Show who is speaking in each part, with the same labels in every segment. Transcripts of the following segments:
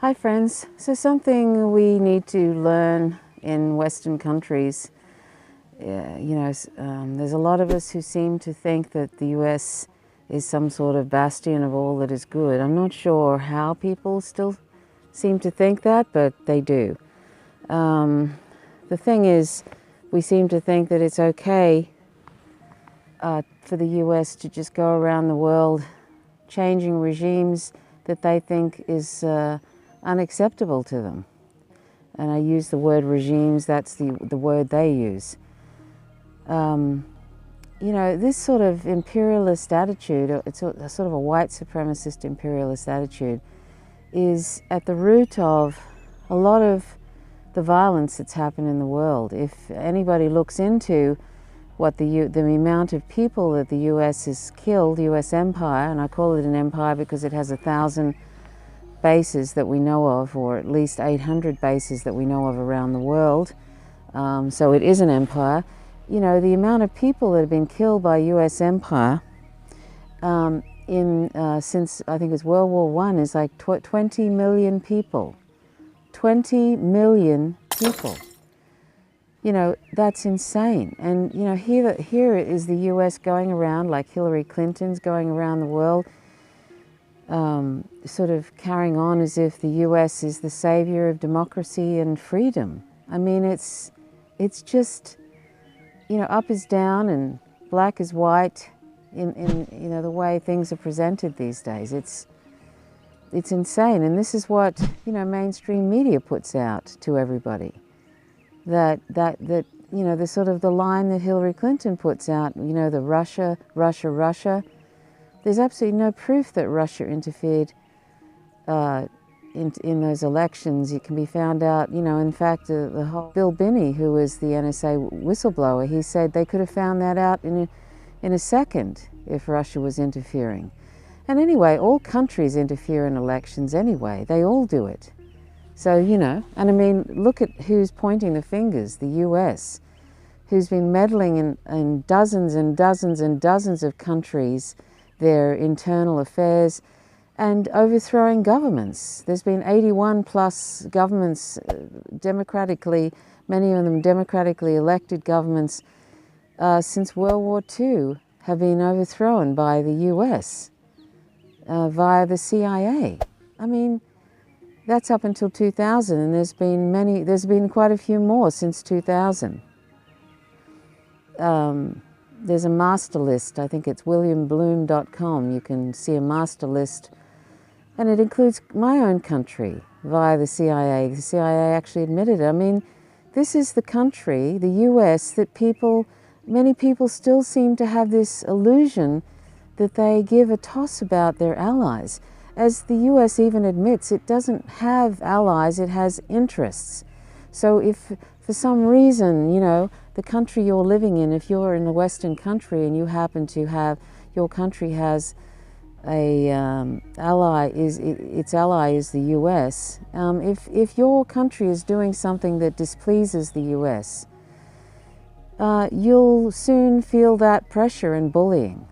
Speaker 1: Hi friends. So something we need to learn in Western countries, there's a lot of us who seem to think that the US is some sort of bastion of all that is good. I'm not sure how people still seem to think that, but they do. The thing is, we seem to think that it's okay for the US to just go around the world changing regimes that they think is unacceptable to them. And I use the word regimes, that's the word they use. This sort of imperialist attitude, it's a sort of a white supremacist imperialist attitude, is at the root of a lot of the violence that's happened in the world. If anybody looks into what the amount of people that the US has killed, US empire, and I call it an empire because it has 1,000 bases that we know of, or at least 800 bases that we know of around the world. So it is an empire. You know, the amount of people that have been killed by US empire since I think it's World War I is like 20 million people. 20 million people. You know, that's insane. And you know, here is the US going around like Hillary Clinton's going around the world, sort of carrying on as if the US is the savior of democracy and freedom. I mean, it's just, you know, up is down and black is white in you know, the way things are presented these days. It's insane, and this is what, you know, mainstream media puts out to everybody. That you know, the sort of the line that Hillary Clinton puts out, you know, the Russia. There's absolutely no proof that Russia interfered in those elections. It can be found out, you know, in fact, the whole Bill Binney, who was the NSA whistleblower, he said they could have found that out in a second if Russia was interfering. And anyway, all countries interfere in elections anyway. They all do it. So, you know, and I mean, look at who's pointing the fingers, the US, who's been meddling in dozens and dozens and dozens of countries, their internal affairs, and overthrowing governments. There's been 81 plus governments, democratically, many of them democratically elected governments since World War II have been overthrown by the US via the CIA. I mean, that's up until 2000, and there's been quite a few more since 2000. There's a master list, I think it's williambloom.com. You can see a master list, and it includes my own country via the CIA. The CIA actually admitted it. I mean, this is the country, the US, that many people still seem to have this illusion that they give a toss about their allies. As the US even admits, it doesn't have allies, it has interests. So if for some reason, you know, the country you're living in, if you're in a Western country and you happen to have, your country has its ally is the US, if your country is doing something that displeases the US, you'll soon feel that pressure and bullying.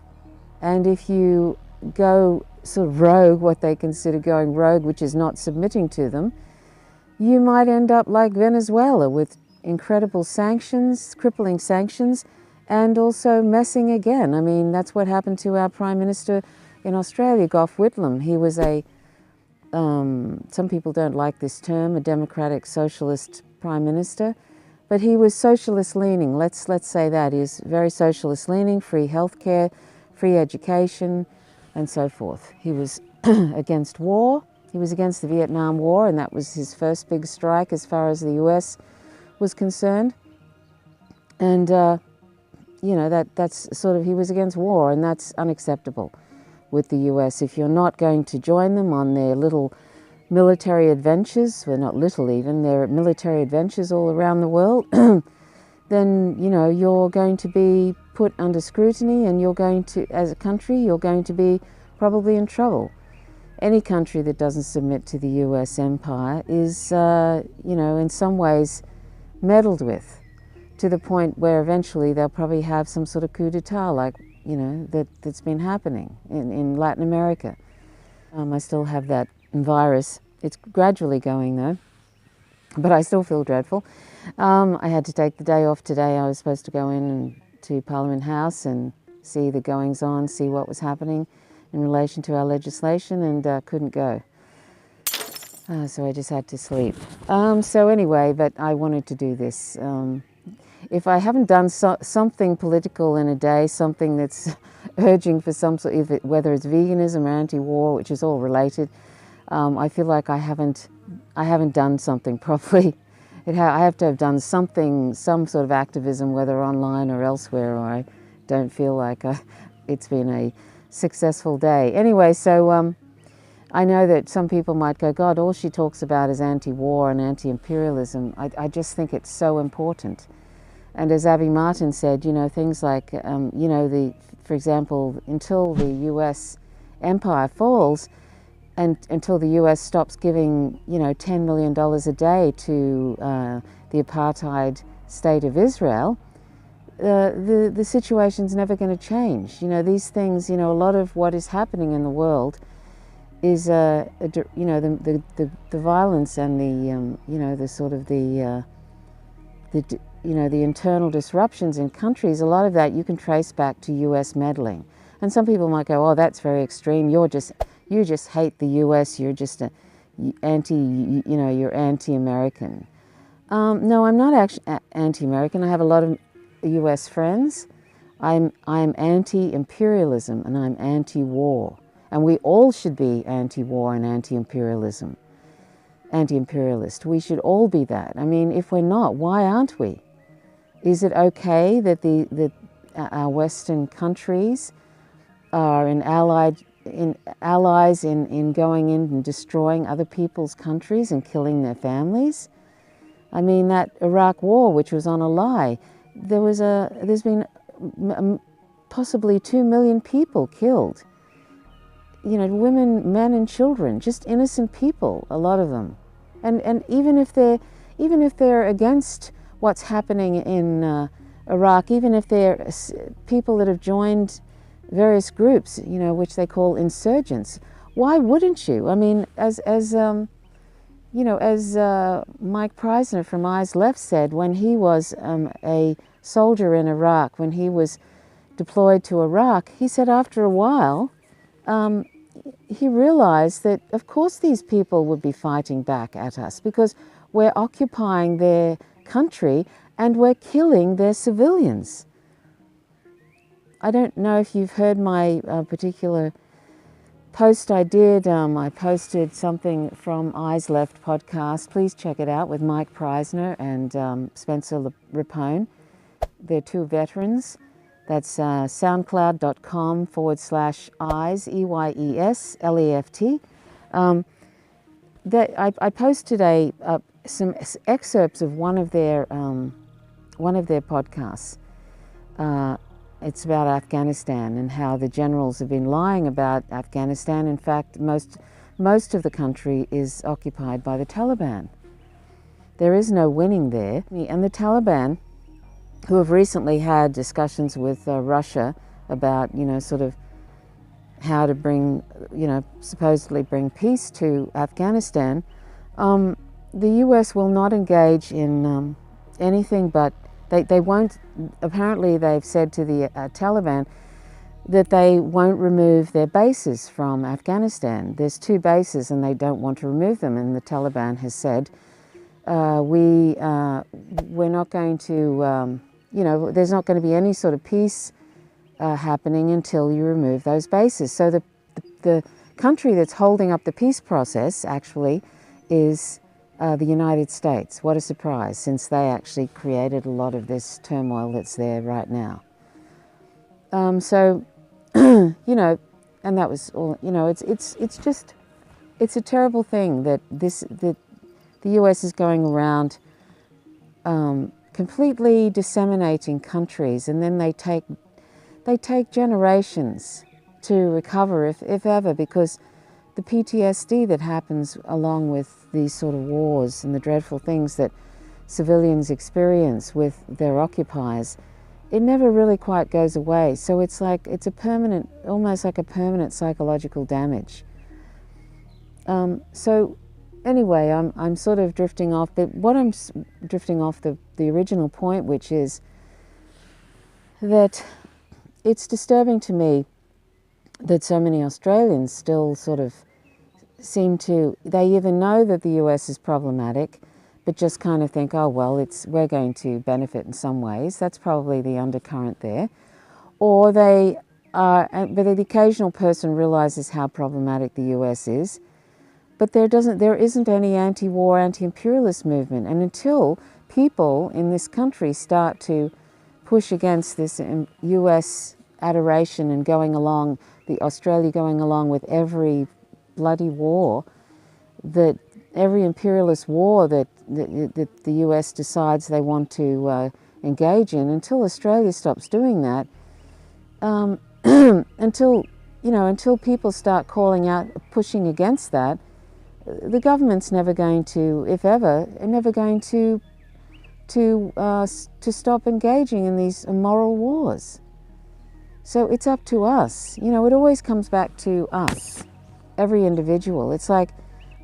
Speaker 1: And if you go sort of rogue, what they consider going rogue, which is not submitting to them, you might end up like Venezuela with incredible sanctions, crippling sanctions, and also messing again. I mean, that's what happened to our Prime Minister in Australia, Gough Whitlam. He was some people don't like this term, a democratic socialist Prime Minister, but he was socialist leaning. Let's say that. He's very socialist leaning, free healthcare, free education, and so forth. He was against war. He was against the Vietnam War, and that was his first big strike as far as the US was concerned. And, you know, that's sort of, he was against war, and that's unacceptable with the US. If you're not going to join them on their little military adventures, well, not little even, their military adventures all around the world, then, you know, you're going to be put under scrutiny, and you're going to, as a country, you're going to be probably in trouble. Any country that doesn't submit to the US empire is, you know, in some ways meddled with, to the point where eventually they'll probably have some sort of coup d'etat, like, you know, that's been happening in Latin America. I still have that virus It's gradually going though, but I still feel dreadful. I had to take the day off today. I was supposed to go to Parliament House and see the goings on, see what was happening in relation to our legislation, and couldn't go. So I just had to sleep. So anyway, but I wanted to do this. If I haven't done something political in a day, something that's urging for some sort of, whether it's veganism or anti-war, which is all related, I feel like I haven't done something properly. I have to have done something, some sort of activism, whether online or elsewhere, or I don't feel like it's been a successful day. Anyway, so I know that some people might go, God, all she talks about is anti-war and anti-imperialism. I just think it's so important. And as Abby Martin said, you know, things like, you know, for example, until the US empire falls, and until the US stops giving, you know, $10 million a day to the apartheid state of Israel, the situation's never going to change. You know, these things, you know, a lot of what is happening in the world is, you know, the violence and the, you know, the sort of the you know, the internal disruptions in countries. A lot of that you can trace back to US meddling. And some people might go, oh, that's very extreme. You just hate the US. You're just you know, you're anti-American. No, I'm not actually anti-American. I have a lot of US friends. I'm anti-imperialism and I'm anti-war. And we all should be anti-war and anti-imperialist. We should all be that. I mean, if we're not, why aren't we? Is it okay that our Western countries are allies in going in and destroying other people's countries and killing their families? I mean, that Iraq war, which was on a lie, there's been possibly 2 million people killed. You know, women, men, and children, just innocent people, a lot of them. And even if they're against what's happening in Iraq, even if they're people that have joined various groups, you know, which they call insurgents, why wouldn't you? I mean, as you know, as Mike Preisner from Eyes Left said, when he was a soldier in Iraq, when he was deployed to Iraq, he said after a while, he realized that, of course, these people would be fighting back at us because we're occupying their country and we're killing their civilians. I don't know if you've heard my particular post I did. I posted something from Eyes Left podcast. Please check it out with Mike Preisner and Spencer Rapone. They're two veterans. That's soundcloud.com/eyes, EYES, LEFT. I posted some excerpts of one of their podcasts. It's about Afghanistan and how the generals have been lying about Afghanistan. In fact, most of the country is occupied by the Taliban. There is no winning there. And the Taliban, who have recently had discussions with Russia about, you know, sort of how to bring, you know, supposedly bring peace to Afghanistan, the US will not engage in anything but, they won't, apparently they've said to the Taliban that they won't remove their bases from Afghanistan. There's 2 bases and they don't want to remove them, and the Taliban has said, we're not going to, you know, there's not going to be any sort of peace happening until you remove those bases. So the country that's holding up the peace process actually is the United States. What a surprise, since they actually created a lot of this turmoil that's there right now. So, you know, and that was all, you know, it's just, it's a terrible thing that the US is going around completely disseminating countries, and then they take generations to recover, if ever, because the PTSD that happens along with these sort of wars and the dreadful things that civilians experience with their occupiers, it never really quite goes away. So it's like, it's a permanent, almost like a permanent psychological damage. So anyway, I'm sort of drifting off, but what I'm drifting off the original point, which is that it's disturbing to me that so many Australians still sort of seem to, they even know that the US is problematic, but just kind of think, oh, well, we're going to benefit in some ways. That's probably the undercurrent there. Or they are, but the occasional person realizes how problematic the US is, but there isn't any anti-war, anti-imperialist movement. And until people in this country start to push against this US adoration and Australia going along with every bloody war, that every imperialist war that the US decides they want to engage in, until Australia stops doing that, until people start calling out, pushing against that, the government's never going to, if ever, never going to stop engaging in these immoral wars. So it's up to us. It always comes back to us, every individual. It's like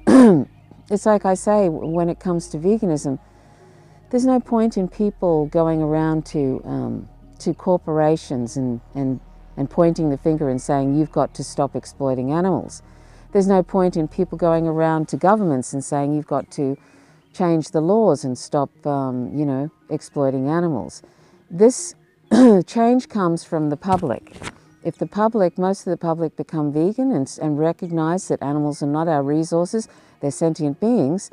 Speaker 1: I say when it comes to veganism, there's no point in people going around to corporations and pointing the finger and saying you've got to stop exploiting animals. There's no point in people going around to governments and saying you've got to change the laws and stop, exploiting animals. This change comes from the public. If most of the public become vegan and recognize that animals are not our resources, they're sentient beings,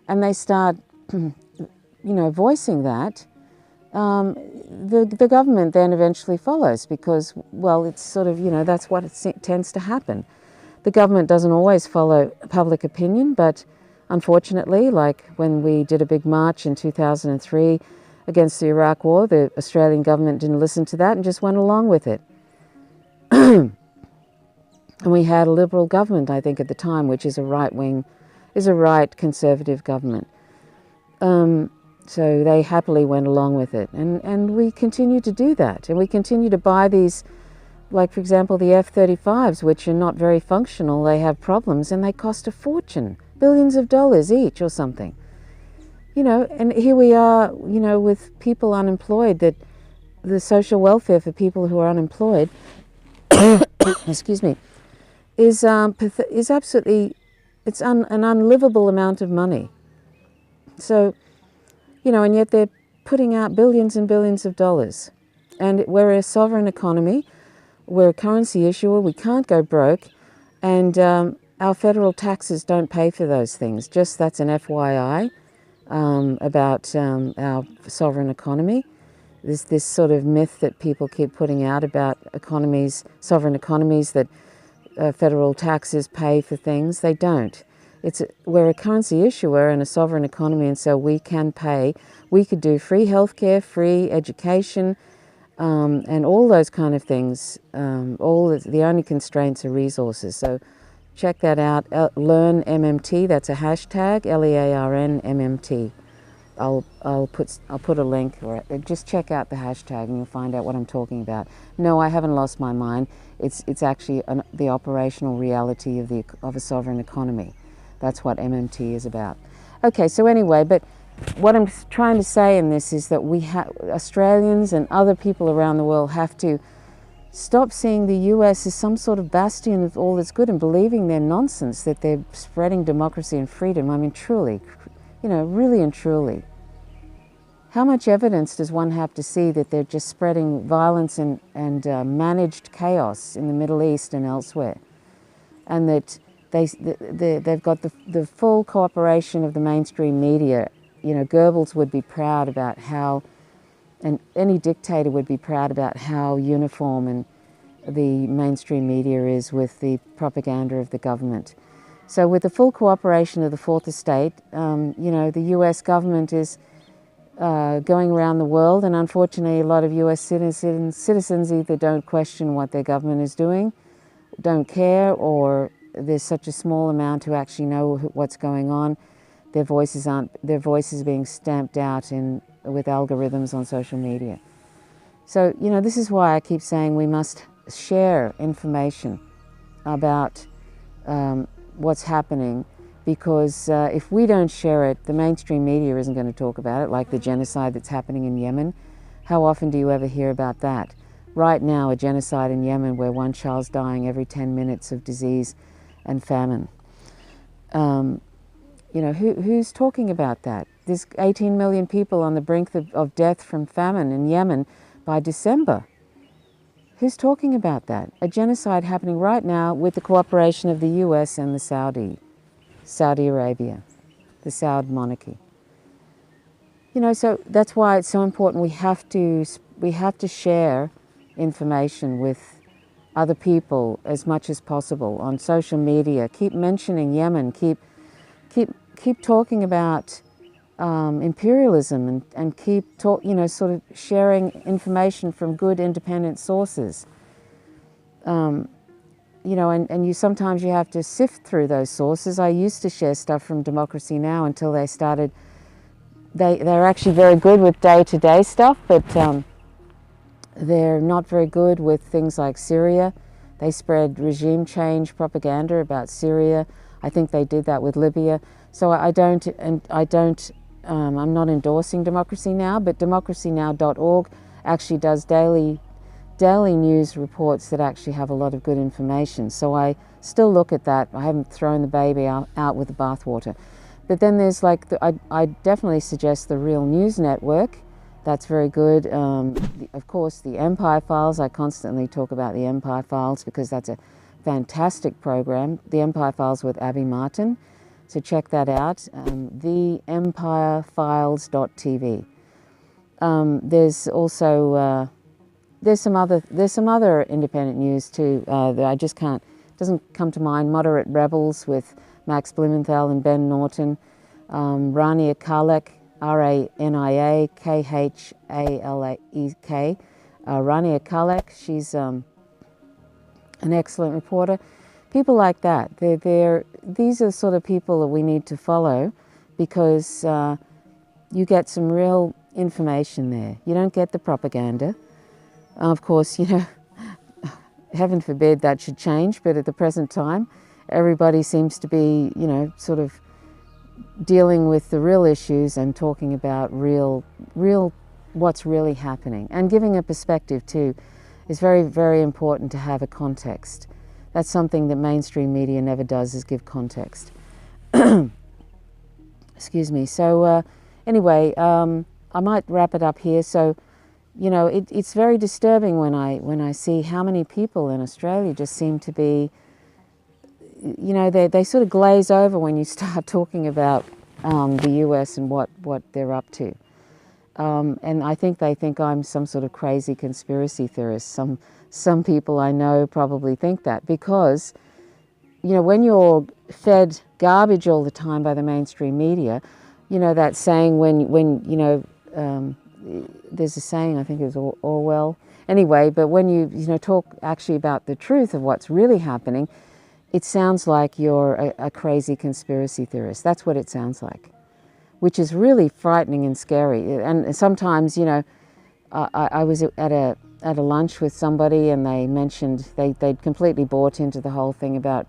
Speaker 1: and they start, voicing that, the government then eventually follows because, well, it's sort of, that's what tends to happen. The government doesn't always follow public opinion, but unfortunately, like when we did a big march in 2003 against the Iraq War, the Australian government didn't listen to that and just went along with it. And we had a Liberal government, I think, at the time, which is a right conservative government. So they happily went along with it. And we continue to do that. And we continue to buy these, like, for example, the F-35s, which are not very functional. They have problems and they cost a fortune, billions of dollars each or something. And here we are, with people unemployed, that the social welfare for people who are unemployed, excuse me, is absolutely, it's an unlivable amount of money. So, and yet they're putting out billions and billions of dollars. And we're a sovereign economy, we're a currency issuer, we can't go broke, and our federal taxes don't pay for those things. Just that's an FYI about our sovereign economy. There's this sort of myth that people keep putting out about sovereign economies, that federal taxes pay for things. They don't. We're a currency issuer and a sovereign economy, and so we can pay. We could do free healthcare, free education, and all those kind of things. The only constraints are resources. So check that out. Learn MMT. That's a hashtag. LEARN MMT. I'll put a link, or just check out the hashtag and you'll find out what I'm talking about. No, I haven't lost my mind. It's actually the operational reality of a sovereign economy. That's what MMT is about. Okay, so anyway, but what I'm trying to say in this is that Australians and other people around the world have to stop seeing the US as some sort of bastion of all that's good and believing their nonsense, that they're spreading democracy and freedom. I mean, truly, really and truly. How much evidence does one have to see that they're just spreading violence and managed chaos in the Middle East and elsewhere? And that they've got the full cooperation of the mainstream media. Goebbels would be proud about how, and any dictator would be proud about how uniform and the mainstream media is with the propaganda of the government. So with the full cooperation of the Fourth Estate, the US government is going around the world, and unfortunately a lot of US citizens either don't question what their government is doing, don't care, or there's such a small amount who actually know what's going on. Their voices are being stamped out with algorithms on social media. So, this is why I keep saying we must share information about what's happening because if we don't share it, the mainstream media isn't going to talk about it, like the genocide that's happening in Yemen. How often do you ever hear about that? Right now, a genocide in Yemen where one child's dying every 10 minutes of disease and famine. Who's talking about that? There's 18 million people on the brink of death from famine in Yemen by December. Who's talking about that? A genocide happening right now with the cooperation of the US and the Saudi Arabia, the Saud monarchy. So that's why it's so important. We have to share information with other people as much as possible on social media. Keep mentioning Yemen. Keep talking about imperialism and keep sort of sharing information from good independent sources. And sometimes you have to sift through those sources. I used to share stuff from Democracy Now! Until they started. They're actually very good with day-to-day stuff, but they're not very good with things like Syria. They spread regime change propaganda about Syria. I think they did that with Libya. So I'm not endorsing Democracy Now!, but democracynow.org actually does daily news reports that actually have a lot of good information. So I still look at that. I haven't thrown the baby out with the bathwater. But then there's I definitely suggest the Real News Network. That's very good. Of course, the Empire Files. I constantly talk about the Empire Files because that's a fantastic program. The Empire Files with Abby Martin. So check that out. theempirefiles.tv. There's also there's some other independent news too that I just doesn't come to mind. Moderate Rebels with Max Blumenthal and Ben Norton. Rania Khalek, Raniakhaleek. Rania Khalek, she's an excellent reporter. People like that. These are sort of people that we need to follow because you get some real information there. You don't get the propaganda. Of course, heaven forbid that should change, but at the present time, everybody seems to be, sort of dealing with the real issues and talking about real what's really happening. And giving a perspective too is very, very important to have a context. That's something that mainstream media never does, is give context. Excuse me. So anyway, I might wrap it up here. So, it's very disturbing when I see how many people in Australia just seem to be, they sort of glaze over when you start talking about the US and what they're up to. And I think they think I'm some sort of crazy conspiracy theorist. Some people I know probably think that because, when you're fed garbage all the time by the mainstream media, that saying there's a saying, I think it was Orwell. Anyway, but when you talk actually about the truth of what's really happening, it sounds like you're a crazy conspiracy theorist. That's what it sounds like, which is really frightening and scary. And sometimes, I was at a lunch with somebody and they mentioned they'd completely bought into the whole thing about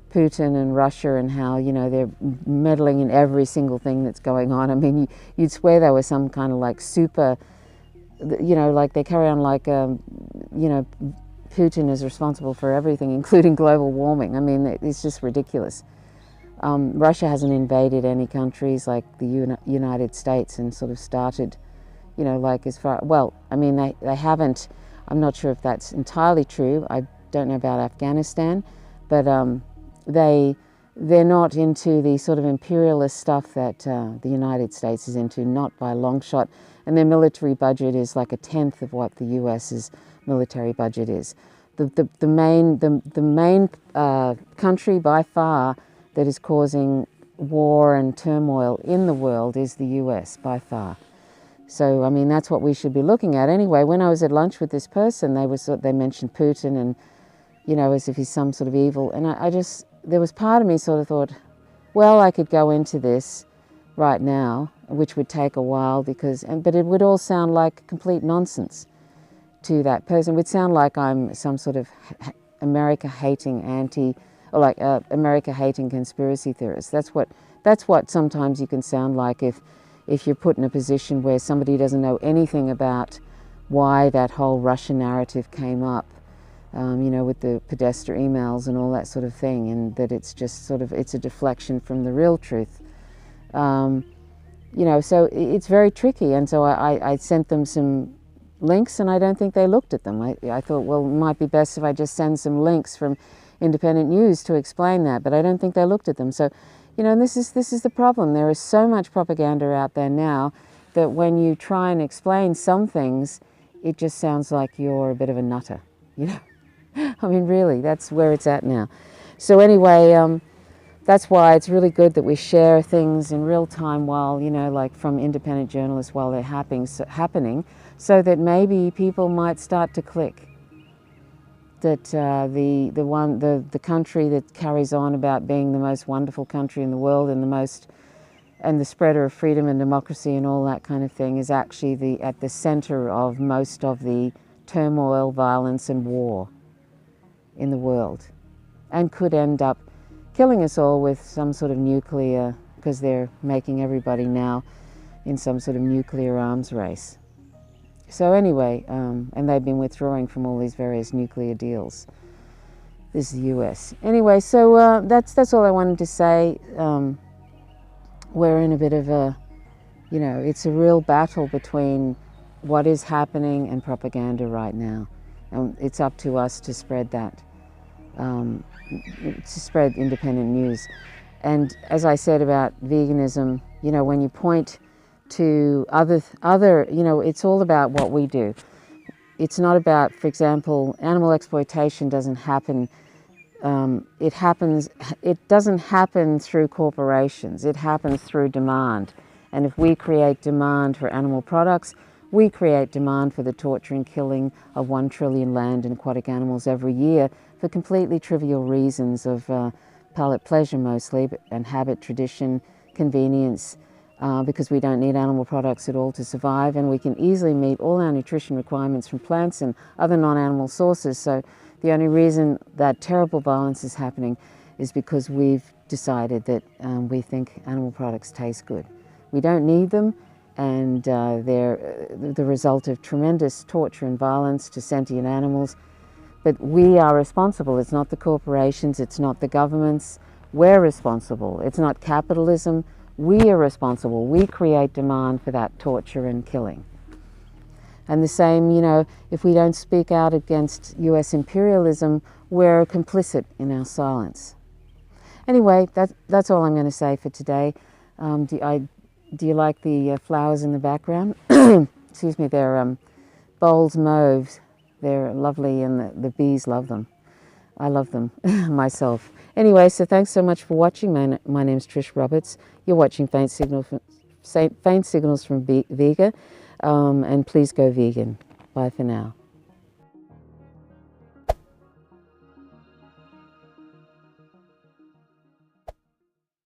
Speaker 1: Putin and Russia and how, they're meddling in every single thing that's going on. I mean, you'd swear they were some kind of like super, like they carry on like, Putin is responsible for everything, including global warming. I mean, it's just ridiculous. Russia hasn't invaded any countries like the United States and sort of started, they haven't. I'm not sure if that's entirely true. I don't know about Afghanistan, but they're not into the sort of imperialist stuff that the United States is into, not by a long shot. And their military budget is like 1/10 of what the US's military budget is. The main country by far that is causing war and turmoil in the world is the US by far. So I mean that's what we should be looking at. Anyway, when I was at lunch with this person, they mentioned Putin and as if he's some sort of evil, and there was part of me sort of thought, well, I could go into this right now, which would take a while but it would all sound like complete nonsense to that person. It would sound like I'm some sort of America-hating, or like America hating conspiracy theorists. That's what sometimes you can sound like if you're put in a position where somebody doesn't know anything about why that whole Russia narrative came up, you know, with the Podesta emails and all that sort of thing, and that it's just sort of, it's a deflection from the real truth. You know, so it's very tricky, and so I sent them some links, and I don't think they looked at them. I thought, well, it might be best if I just send some links from independent news to explain that, but I don't think they looked at them. So, you know, and this is the problem. There is so much propaganda out there now that when you try and explain some things, it just sounds like you're a bit of a nutter, you know. I mean, really, that's where it's at now. So anyway, that's why it's really good that we share things in real time while, you know, like from independent journalists while they're happening, so that maybe people might start to click that the country that carries on about being the most wonderful country in the world and the spreader of freedom and democracy and all that kind of thing is actually at the center of most of the turmoil, violence and war in the world, and could end up killing us all with some sort of nuclear, because they're making everybody now in some sort of nuclear arms race. So anyway, and they've been withdrawing from all these various nuclear deals. This is the US. Anyway, so that's all I wanted to say. We're in a bit of a, you know, it's a real battle between what is happening and propaganda right now. And it's up to us to spread that, to spread independent news. And as I said about veganism, you know, when you point to other, you know, it's all about what we do. It's not about, for example, animal exploitation doesn't happen. It doesn't happen through corporations. It happens through demand. And if we create demand for animal products, we create demand for the torture and killing of 1 trillion land and aquatic animals every year for completely trivial reasons of palate pleasure mostly, and habit, tradition, convenience, because we don't need animal products at all to survive, and we can easily meet all our nutrition requirements from plants and other non-animal sources. So the only reason that terrible violence is happening is because we've decided that we think animal products taste good. We don't need them, and they're the result of tremendous torture and violence to sentient animals. But we are responsible. It's not the corporations, it's not the governments. We're responsible. It's not capitalism. We are responsible. We create demand for that torture and killing. And the same, you know, if we don't speak out against US imperialism, we're complicit in our silence. Anyway, that's all I'm going to say for today. Do you like the flowers in the background? Excuse me, they're Bowles mauves. They're lovely, and the bees love them. I love them myself. Anyway, so thanks so much for watching. My name's Trish Roberts. You're watching Faint Signals from Vega, and please go vegan. Bye for now.